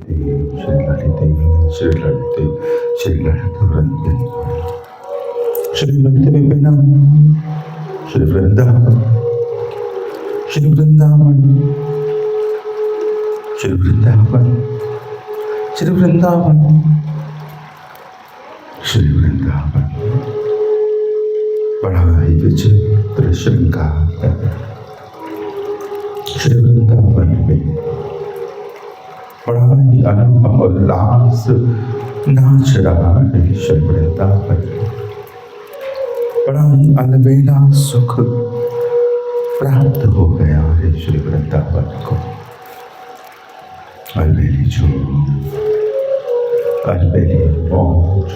श्री ललिते श्री ललिते श्री ललिते वृंदे श्री ललिते विपिनम श्री वृंदावन श्री वृंदावन श्री वृंदावन श्री वृंदावन श्री वृंदावन। बड़ा ही विचित्र श्रृंगार श्री वृंदावन में, बड़ा ही अनुभव उल्लास नाच रहा है श्री वृंदावन। बड़ा ही अलबेला सुख प्राप्त हो गया है श्री वृंदावन को। अलबेली झूम, अलबेली मौज,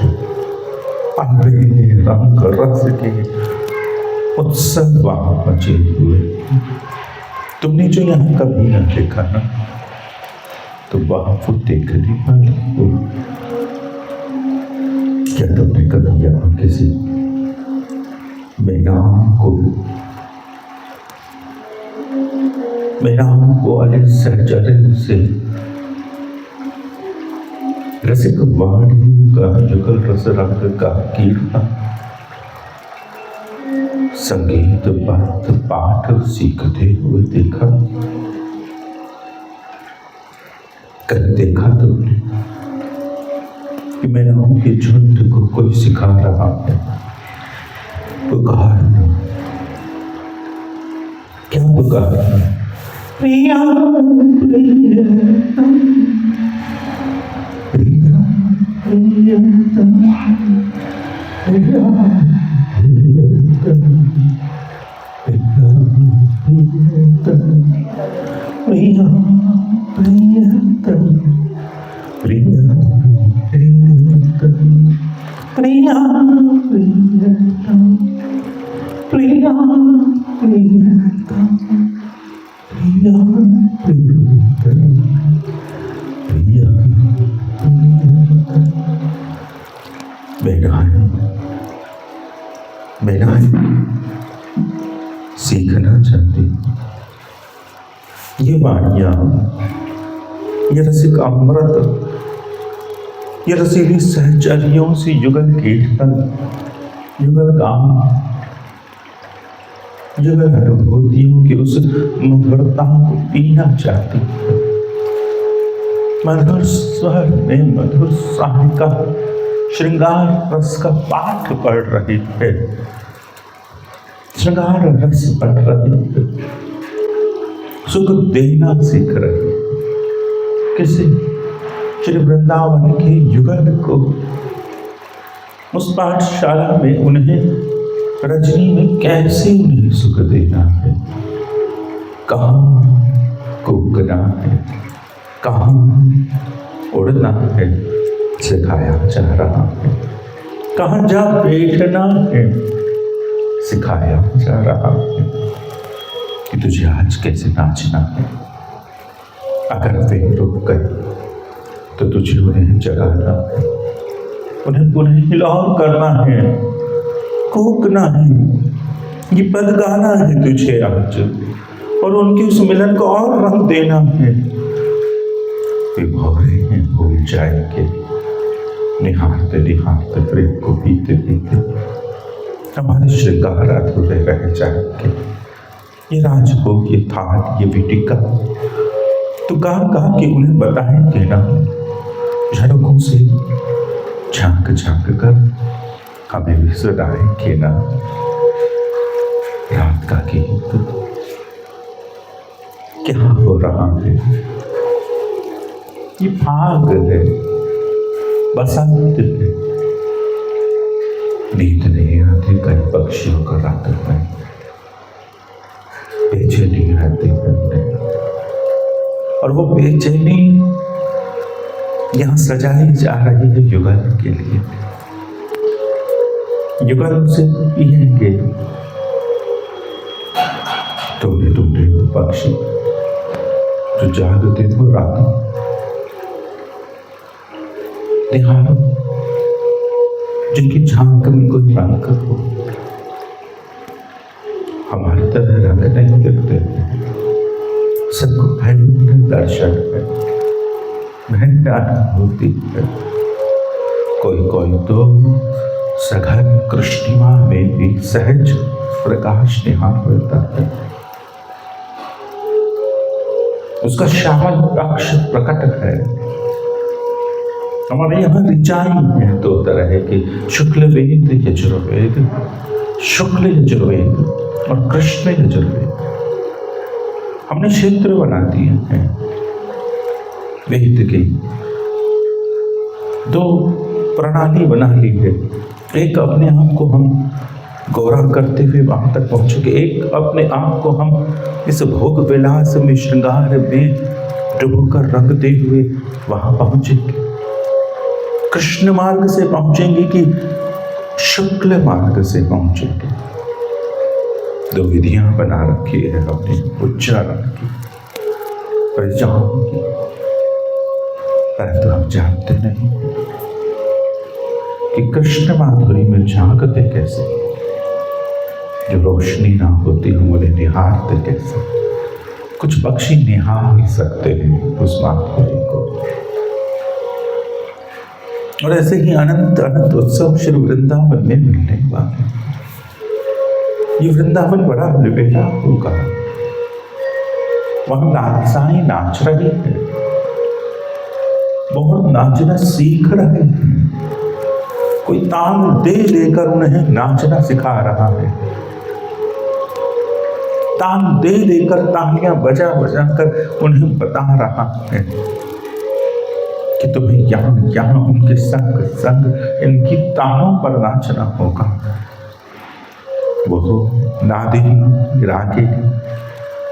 अलबेली रंग रस के उत्सव वहां मचे हुए तुमने जो यहाँ कभी न देखा ना, तो वहां वो देखने वाले हो। क्या तुमने कभी यहाँ किसी मैदान को अलग सहचरण से रसिक वाणियों का जुगल रस रंग का कीर्तन संगीत पाठ सीखते हुए देखा? कल देखा तुमने कि मैदान के झुंड को कोई सिखा रहा है? पुकार, क्या पुकार? प्रिया प्रियतम, प्रिया प्रियतम, प्रिया प्रियतम, प्रिया प्रियतम, प्रिया प्रियतम, प्रिया प्रियतम, प्रिया प्रियतम, प्रिया प्रियतम, प्रिया प्रियतम, प्रिया प्रियतम। मैंने सीखना चाहती ये वाणियाँ, ये रसिक अमृत, ये रसीली सहचर्यों से युगल कीर्तन, युगल गान, युगल अनुभूतियों की उस मधुरता को पीना चाहती है। मधुर स्वर में मधुर साहिका श्रृंगार रस का पाठ पढ़ रही है, श्रृंगार रस पढ़ रही है, सुख देना सीख रही है। किसी श्री वृंदावन के युगल को उस पाठशाला में उन्हें रजनी में कैसे उन्हें सुख देना है, कहाँ कूकना है, कहाँ उड़ना है सिखाया जा रहा है, कहाँ जा बैठना है सिखाया जा रहा है, कि तुझे आज कैसे नाचना है। अगर वे रुक गए तो तुझे उन्हें जगाना है, उन्हें पुनः हिलाव करना है, कूकना है, ये पद गाना है तुझे आज, और उनके उस मिलन को और रंग देना है। वे भौरे हैं भूल जाएंगे, निहारते निहारते प्रेम को पीते पीते हमारे श्रृंगार अधूरे रह जाएंगे। ये राजभोग, ये थाट, ये विटिका तो गा के उन्हें बताएंगे ना, झलकों से झांक झांक कर हमें भी सुनाएंगे ना रात का गीत। क्या हो रहा है? ये फाग है, बसंत है, नींद नहीं आती कई पक्षियों का रात में, बेचैनी रहती है, और वो बेचैनी यहाँ सजाई जा रही है युगल के लिए। युगल से पिएंगे टूटे वो पक्षी जो जागते हो रात। निहारो जिनकी झांक में कोई रंग हो, हमारी तरह रंग नहीं करते, सबको भयंकर दर्शन है। महंगा होती है। कोई कोई तो सघन कृष्णिमा में भी सहज प्रकाश निहार होता है। उसका श्यामल अक्ष प्रकट है। हमारे यहाँ ऋचाई है दो तरह की, शुक्ल वेद यजुर्वेद, शुक्ल यजुर्वेद और कृष्ण यजुर्वेद। हमने क्षेत्र बना दिए हैं वेद की, दो प्रणाली बना ली है। एक अपने आप को हम गौरव करते हुए वहां तक पहुंचेंगे, एक अपने आप को हम इस भोग विलास में श्रृंगार में डुबोकर रंगते हुए वहां पहुंचेंगे। कृष्ण मार्ग से पहुंचेंगे कि शुक्ल मार्ग से पहुंचेंगे। दो विधियां बना रखी है हमने उच्चारण की, परिचालन की, परंतु हम जानते नहीं कि कृष्ण माधुरी में झांकते कैसे, जो रोशनी ना होती हम उन्हें निहारते कैसे। कुछ पक्षी निहार ही सकते हैं उस माधुरी को। और ऐसे ही अनंत अनंत उत्सव श्री वृंदावन में मिलने वाले। ये वृंदावन बड़ा बेटा होगा, वहां नाचाई नाच रही है, बहुत नाचना सीख रहे हैं। कोई ताल दे देकर उन्हें नाचना सिखा रहा है, ताल दे देकर तालियां बजा बजा कर उन्हें बता रहा है कि तुम्हें यहाँ यहाँ उनके संग संग इनकी तालों पर नाचना होगा। वो नादिनी रागिनी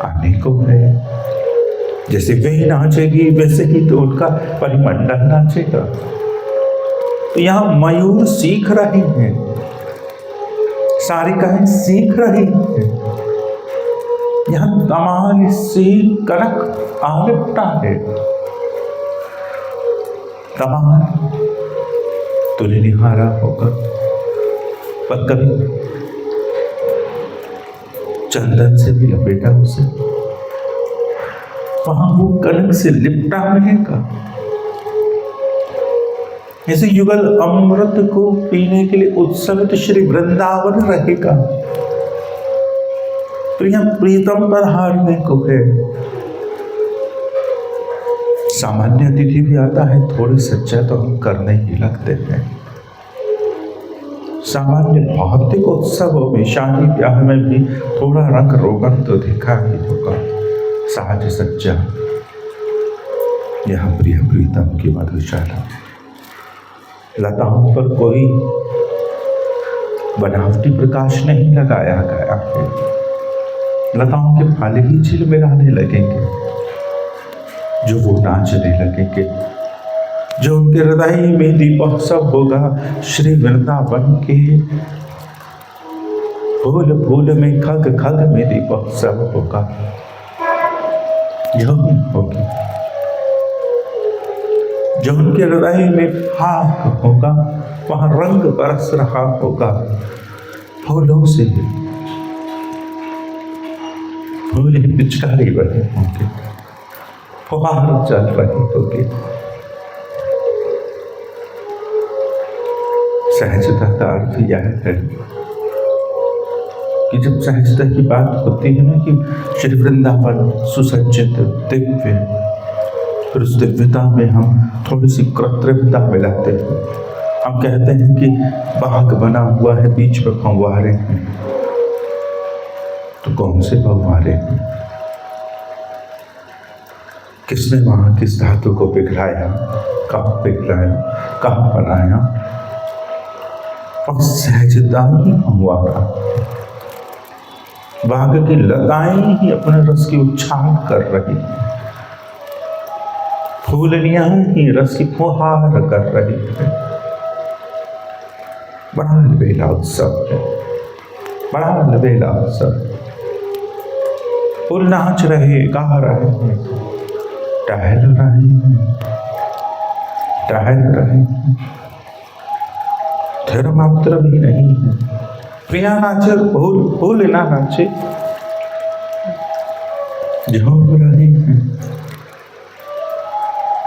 आने को है, जैसे वे नाचेगी वैसे ही तो उनका परिमंडल नाचेगा। तो यहाँ मयूर सीख रहे हैं, सारिकाएं सीख रही हैं। यहाँ कमाल से कनक आलिपटा है। कमाल तूने निहारा होगा, पर कभी चंदन से भी लपेटा उसे, वहां वो कनक से लिपटा मिलेगा। ऐसे युगल अमृत को पीने के लिए उत्सवित श्री वृंदावन रहेगा। प्रिय प्रीतम पर हारने को है। सामान्य अतिथि भी आता है, थोड़ी सच्चा तो हम करने ही लगते हैं। सामान्य भौतिक उत्सवों में, शादी ब्याह में भी थोड़ा रंग रोगन तो दिखा ही होगा। सहज सच्चा यह प्रिय प्रीतम की मधुशाला। लताओं पर कोई बनावटी प्रकाश नहीं लगाया गया है। लताओं के फल ही झिलमिलाने लगेंगे, जो वो नाचने लगेंगे, जो उनके हृदय में दीपोत्सव होगा। श्री वृंदावन के फूल फूल में, खग खग में दीपोत्सव होगा। यह होगी जो उनके हृदय में फाक होगा, वहां रंग बरस रहा होगा फूलों से। फूल पिचकारी बने होंगे, फुहार चल रहे होंगे। सहजता का अर्थ यह है कि जब सहजता की बात होती है ना, कि श्री वृंदावन सुसज्जित दिव्य, फिर उस दिव्यता में हम थोड़ी सी कृत्रिमता मिलाते हैं। हम कहते हैं कि बाग बना हुआ है, बीच में फव्वारे हैं। तो कौन से फव्वारे हैं? किसने वहां किस धातु को पिघलाया, कहाँ पिघलाया, कहाँ बनाया? और सहजता ही फव्वारा। बाग की लताएं ही अपने रस की उछाल कर रही, फूलनियां ही रस की फुहार कर रही है। बड़ा अलबेला उत्सव है, बड़ा अलबेला उत्सव। फूल नाच रहे, गा रहे हैं, टहल रहे हैं, टहल रहे हैं। धर्म मात्र भी नहीं है। प्रिया नाचे, फूल फूल ना नाचे, झूम रहे हैं।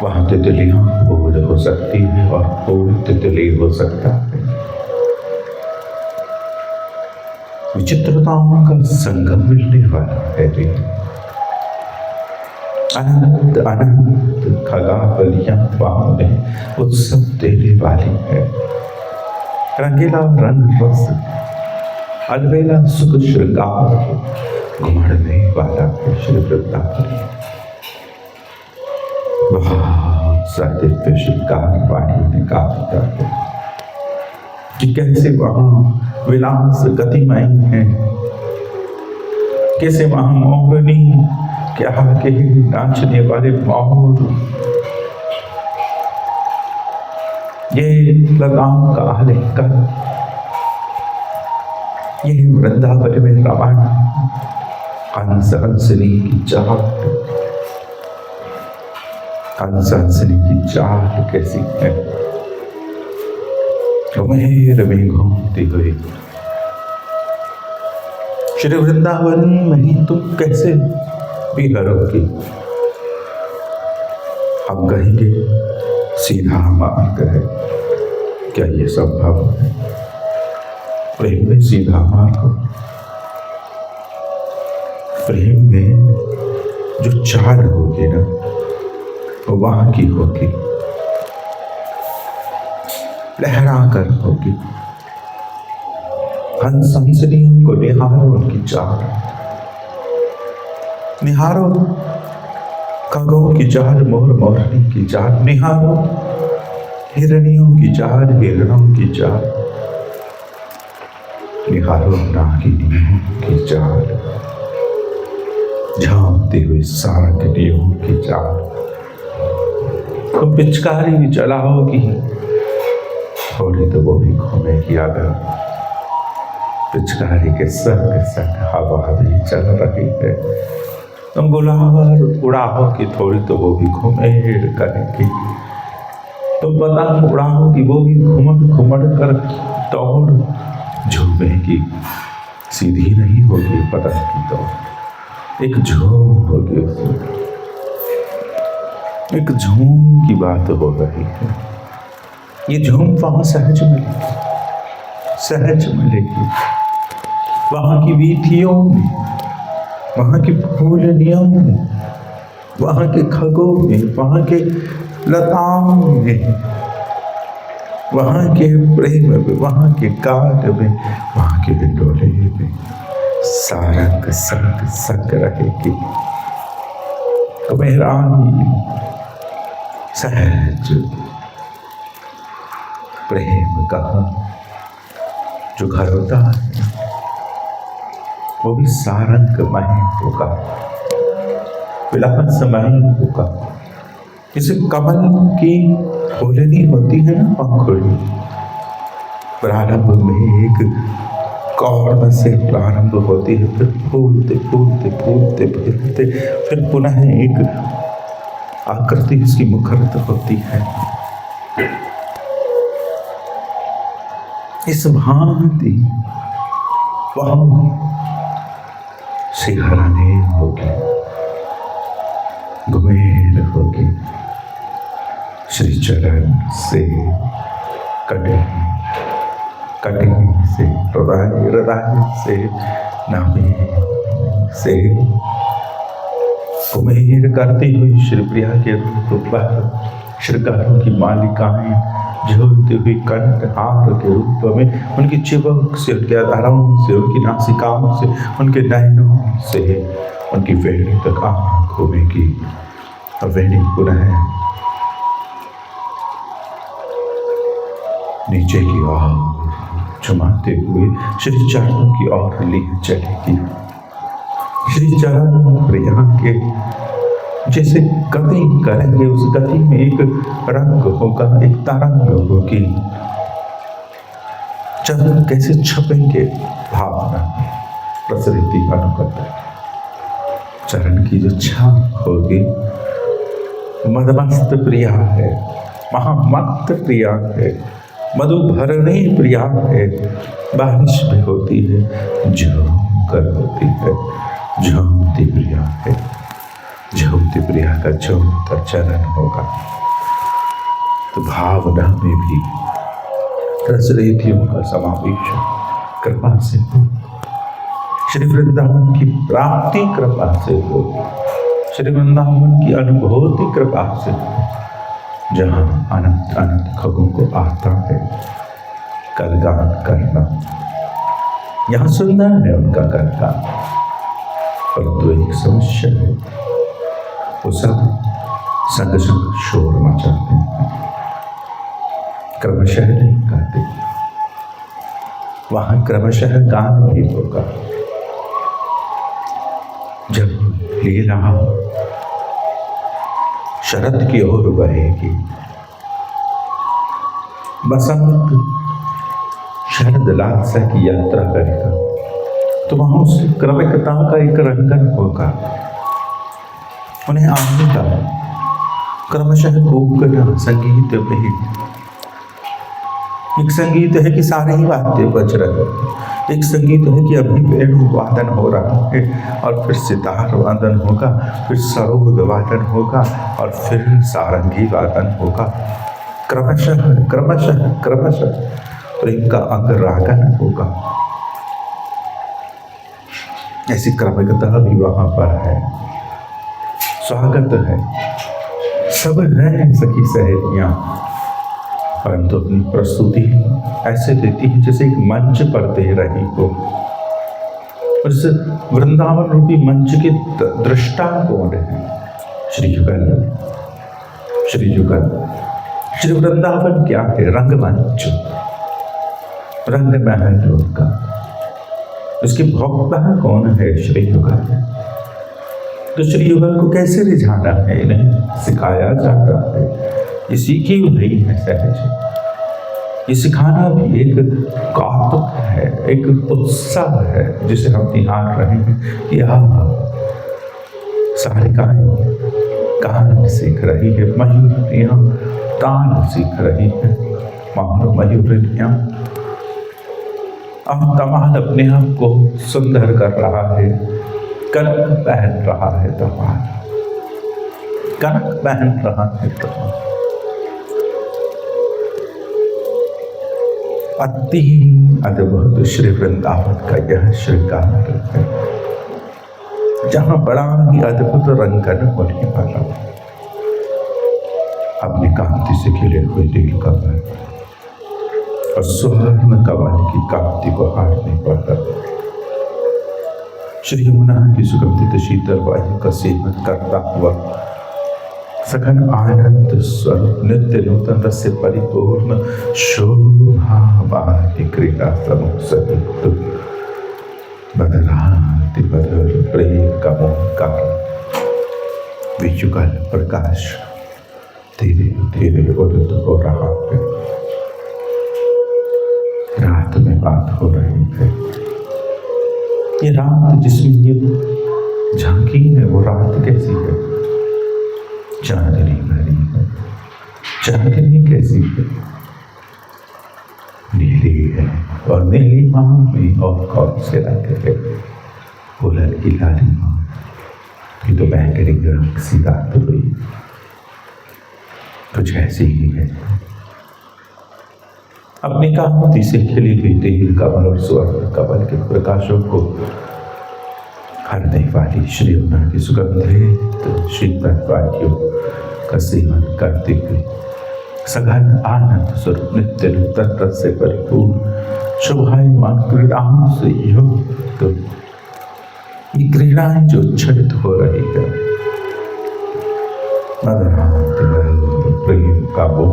वहां तितलियां फूल हो सकती है और फूल तितली हो सकता है। विचित्रताओं का संगम मिलने वाला है रे। अनंत अनंत खगावलियां बाहों उत्सव देने वाली है। रंगीला रंग रस अलबेला सुख श्रृंगार घुमड़ने वाला है श्री वृंदावन। बहुत सारे दिव्य श्रृंगार वाणी ने कहा है कि कैसे वहां विलास गतिमय है, कैसे वहां मोहनी क्या के नाचने वाले मोर, ये लताओं का आलिंगन, ये वृंदावन में रवाना हंस हंसनी की चाल, हंस हंसनी की चाल कैसी है। मेर में घूमती हुई श्री वृंदावन में तुम कैसे बिहरोगी। हम कहेंगे सीधा मार्ग है, क्या ये संभव है? प्रेम में सीधा मार्ग, प्रेम में जो चाल होगी ना वो वहां की होगी, लहरा कर होगी। हंस हंसनियों को निहारो उनकी चाल, निहारो खगों की चाल, मोर मोरनी की चाल, निहारो हिरणियों की चाल, हिरणों की चाल, निहारो नागिनियों की चाल, झांकती हुई सारंगिनियों की चाल। तुम पिचकारी चलाओगी थोड़ी तो वो भी घूमेगी अगर, पिचकारी के संग हवा भी चल रही है। तुम गुलाब उड़ाओगी थोड़ी तो वो भी घूमेड़ करेगी। तुम पतंग उड़ाओगी वो भी घुमड़ घुमड़ कर दौड़ झूमेगी। सीधी नहीं होगी पतंग की दौड़, एक झूम होगी उसमें, एक झूम की बात हो रही है। ये झूम वहां सहज मिलेगी, सहज मिलेगी। वहां की वीथियों में, वहां की फूलनियों में, वहां के खगों में, वहां के लताओं में, वहां के प्रेम में, वहां के काट में, वहां के डोले में सारंग संग संग रहेगी। तो मेरा सहज प्रेम का जो घर होता है वो भी सारंगमय होगा, विलासमय होगा। जैसे कमल की फूलनी होती है ना पंखुड़ी, प्रारंभ में एक कौड़ से प्रारंभ होती है, फिर फूलते फूलते फूलते फूलते फिर पुनः एक आकृति इसकी मुखरित होती है। इस भांति वहां सिहरने होगी, घुमेर होगी। श्री चरण से कटिंग कटिंग से हृदय, हृदय से नाभि से घुमेर करती हुई श्री प्रिया के रूप पर श्रृंगारों की मालिकाएं झूलती हुई कंठहार के रूप में, उनकी चिबुक से, उनके अधरों से, उनकी नासिकाओं से, उनके नयनों से, उनकी वेणी तक आंखों में की वेणी पुनः नीचे की ओर झुमाते हुए श्री चरणों की ओर ली चलेगी। श्री चरण प्रिया के जैसे गति करेंगे, उस गति में एक रंग होगा, एक तरंग होगी। चरण कैसे छपेंगे, भावना प्रसरिति अनुगत चरण की जो छाप होगी, मदमस्त प्रिया है, महामत प्रिया है, मधुभरणी प्रिया है। बारिश भी होती है, झूम कर होती है, झूमती प्रिया है। झूमती प्रिया का झूमता चरण होगा, तो भावना में भी रसरेतियों का समावेश कृपा से हो। श्री वृंदावन की प्राप्ति कृपा से हो, श्री वृंदावन की अनुभूति कृपा से हो, जहाँ अनंत अनंत खगों को आता है कलगान करना। यहाँ सुंदर है उनका कलगान, परंतु एक समस्या है, वो सब संग संग शोर मचाते हैं, क्रमशः नहीं गाते। वहां क्रमशः गान भी होगा। जब लीला शरद की ओर बहेगी, बसंत शरद लालसा की यात्रा करेगा, तो वहां उस क्रमिकता का एक रंगन होगा। उन्हें आने का क्रमशः कूकना संगीत में, एक संगीत है कि सारे ही वाद्य बज रहे हैं, एक संगीत है कि अभी वेणु वादन हो रहा है और फिर सितार वादन होगा, फिर सरोद वादन होगा और फिर सारंगी वादन होगा। क्रमशः क्रमशः क्रमशः प्रेम का अंगरागन होगा। ऐसी क्रमिकता भी वहां पर है। स्वागत है, सब है सखी सहेलियां, परंतु अपनी प्रस्तुति ऐसे देती है जैसे एक मंच पर दे रही हो। उस वृंदावन रूपी मंच के दृष्टा कौन है? श्री युगल। श्री युगल, श्री वृंदावन क्या है? रंगमंच, रंग महल उनका। उसके भोक्ता कौन है? श्री युगल। तो श्री युगल को कैसे रिझाना है? इन्हें सिखाया जाता है, ये सीखी हुई है सहज। ये सिखाना भी एक कौतुक है, एक उत्साह है जिसे हम निहार रहे हैं कि सारिकाएं गान सीख रही है, मयूरियां तान सीख रही है, मानो मयूरियां। अब तमाल अपने आप को सुंदर कर रहा है, कनक पहन रहा है तमाल, कनक पहन रहा है तमाल। अति अद्भुत श्री वृंदावन का यह श्रृंगार है, जहाँ बड़ा ही अद्भुत रंगन होने वाला। अपनी कांति से खिले हुए दिल कमल और सुवर्ण कमल की कांति को हारने वाला, श्री यमुना की सुगंधित शीतल वायु का सेवन करता हुआ सघन आनंद स्वरूप नित्य नूतन रस से परिपूर्ण शोभावान क्रीड़ा समूह सहित बदलाती बदल प्रेम का मोहकार वियुगल प्रकाश धीरे धीरे उदित हो रहा है। रात में बात हो रही है, ये रात जिसमें ये झांकी है, वो रात कैसी है? चांदनी भरी है। चांदनी कैसी है? नीली है, और नीली माँ में और कौन से रंग है? फूलन की लाली माँ की तो बैंगनी रंग सी रात हुई, कुछ ऐसी ही है। अपनी कांति से खिली हुई तेल कमल और स्वर्ण कमल के प्रकाशों को हरने वाली श्री यमुना की सुगंधित शीतल वायु का सेवन करते हुए सघन आनंद स्वरूप नित्य नूतन रस से परिपूर्ण शोभायमान क्रीड़ाओं से युक्त ये क्रीड़ाएं जो उच्छलित हो रही है, प्रेम का वो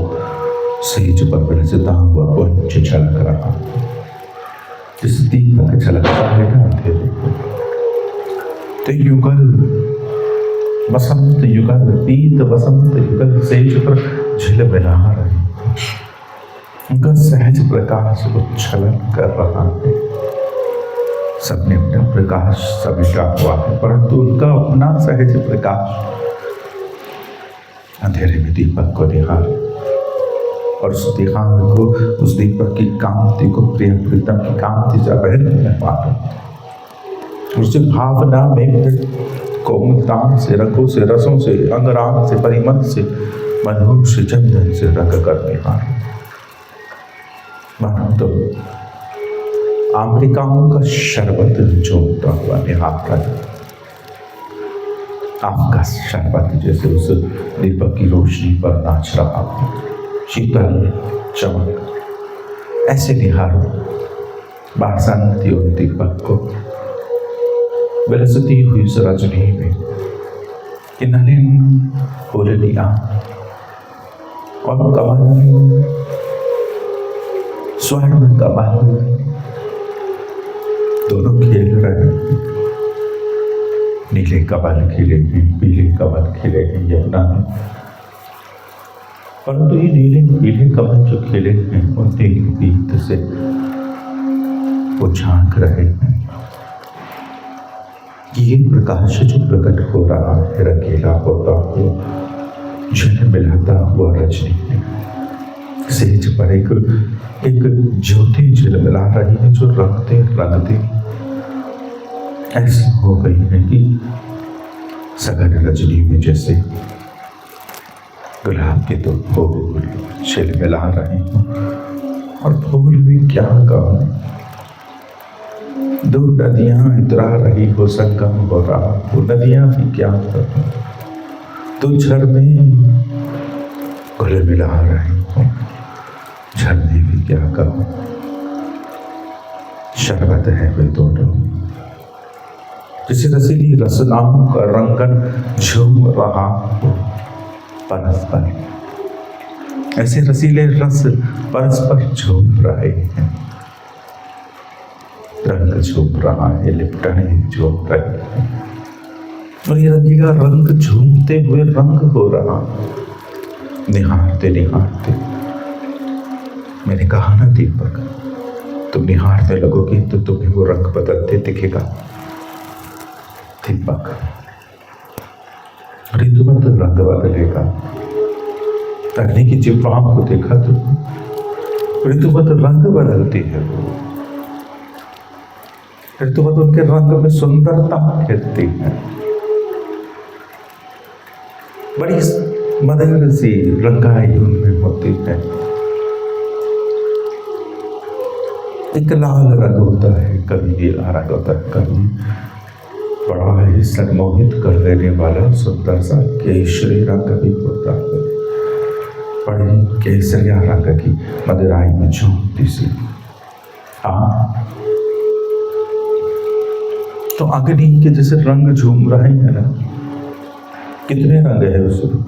सेज पर विलसिता हुआ पुंज छलक रहा, जिस दीपक छलकता है ना अंधेरे को। तो युगल बसंत युगल पीत बसंत युगल सेज पर झिलमिला रही, उनका सहज प्रकाश उच्छलन कर रहा है। सबने अपना प्रकाश समिटा हुआ है, परंतु उनका अपना सहज प्रकाश अंधेरे में दीपक को निहार, और उस निहार को, उस दीपक की कांति को प्रिय प्रीतम की कांति से बहन में पाता, उस भावना में कोमलता से, रंगों से, रसों से, अंगराग से, परिमल से मधुर चंदन से रंग कर निहार, मानो तो अमेरिकाओं का शरबत चूमता हुआ निहार रहा, आपका शरबत जैसे उस दीपक की रोशनी पर नाच रहा हो, शीतल चमक ऐसे निहारो बासंती उन दीपक को विलसती हुई उस रजनी में कि नलिन फूलनिया और कमल स्वर्ण कमल दोनों खेल रहे हैं। नीले कमल खिले हैं, पीले कमल खिले हैं यमुना में, परंतु ये नीले पीले कमल जो खिले हैं उनके गीत से वो झांक रहे हैं। ये प्रकाश जो प्रकट हो रहा है रंगीला होता हुआ झल मिलाता हुआ रजनी में, सेज पर एक ज्योति झिलमिला रही है जो रंगते रंगते ऐसी हो गई है कि सघन रजनी में जैसे गुलाब के तो फूल झिलमिला रहे हो, और फूल भी क्या कहूं, दो नदियां इतरा रही हो, संगम हो रहा हो, नदियां भी क्या कहूं, दो झरने घुल मिला रहे हो, झरने भी क्या कहूं, शरबत है वे दोनों, जिसे रसीली रसनाओं का रंगन झूम रहा हो परस्पर, ऐसे रसीले रस परस्पर झूम रहे हैं, रंग झूम रहा है, लिपटाएं झूम रहे हैं, और ये रंगीला रंग झूमते हुए रंग हो रहा, निहारते निहारते। मैंने कहा ना दीपक, तुम निहारते लगोगे तो तुम्हें वो रंग बदलते दिखेगा। दीपक ऋतुमत रंग बदलेगा। अग्नि की जिह्वाओं को देखा तो ऋतुमत रंग बदलती है, ऋतुमत उनके रंग में सुंदरता खिलती है, बड़ी मदन सी रंगाई उनमें होती है। एक लाल रंग होता है, कभी नीला रंग होता है, कभी बड़ा ही सम्मोहित कर देने वाला सुंदर सा केसरी रंग भी होता है, बड़ी केसरिया रंग की मदिराई में झूमती सी। तो अग्नि के जैसे रंग झूम रहे हैं ना, कितने रंग है उसमें,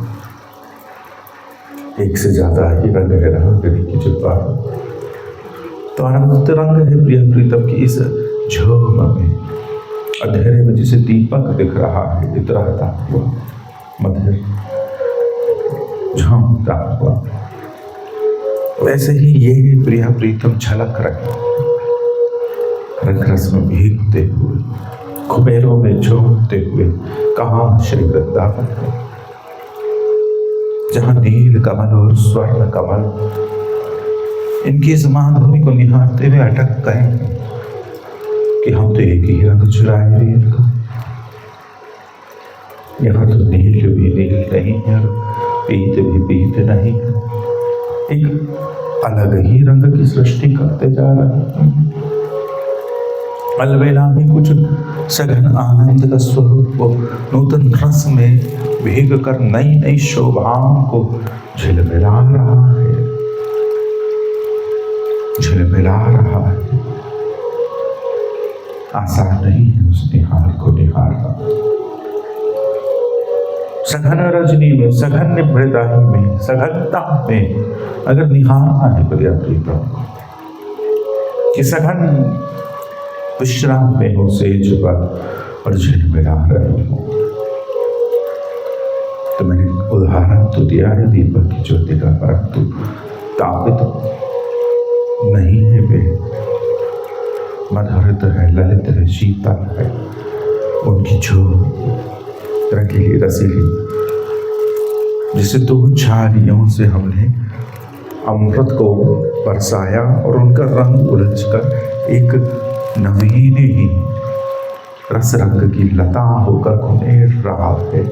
एक से ज्यादा ही रंग है ना अग्नि की जिह्वा। तो अनंत रंग है प्रिय प्रीतम की इस झूम में, अंधेरे में जिसे दीपक दिख रहा है इतराता हुआ, मधुर झूमता हुआ, वैसे ही ये प्रिय प्रीतम झलक रहे, रंग रस में भीगते हुए, कुबेरों में झूमते हुए। कहाँ श्री वृंदावन है, जहाँ नील कमल और स्वर्ण कमल इनकी इस माधुरी को निहारते हुए अटक गए कि हम तो एक ही रंग चुराए हुए इनका। यहाँ तो नील भी नील नहीं है, पीत भी पीत नहीं है, एक अलग ही रंग की सृष्टि करते जा रहे हैं। अलबेला में कुछ सघन आनंद का स्वरूप को नूतन रस में भीग कर नई नई शोभाओं को झिलमिला रहा है, झिलमिला रहा है। आसान नहीं है उस निहार को निहारना। सघन रजनी में, सघन निभृताई में, सघनता में अगर निहारना है प्रिय प्रीतम को, कि सघन विश्राम में हो सेज पर और झिलमिला रहे हो, तो मैंने उदाहरण तो दिया है दीपक की ज्योति का, परंतु तापित नहीं है वे, मधुरित है, ललित है, शीतल है उनकी जो रंगीली रसीली, जिसे दो झालियों से हमने अमृत को बरसाया और उनका रंग उलझकर एक नवीन ही रस रंग की लता होकर घुमेर रहा है।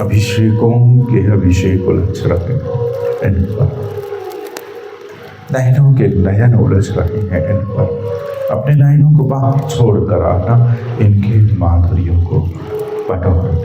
अभिषेकों के अभिषेक उलझ रहे हैं इन पर, नयनों के नयन उलझ रहे हैं इन पर। अपने नयनों को बाहर छोड़कर आना, इनके माधुर्यों को बटोर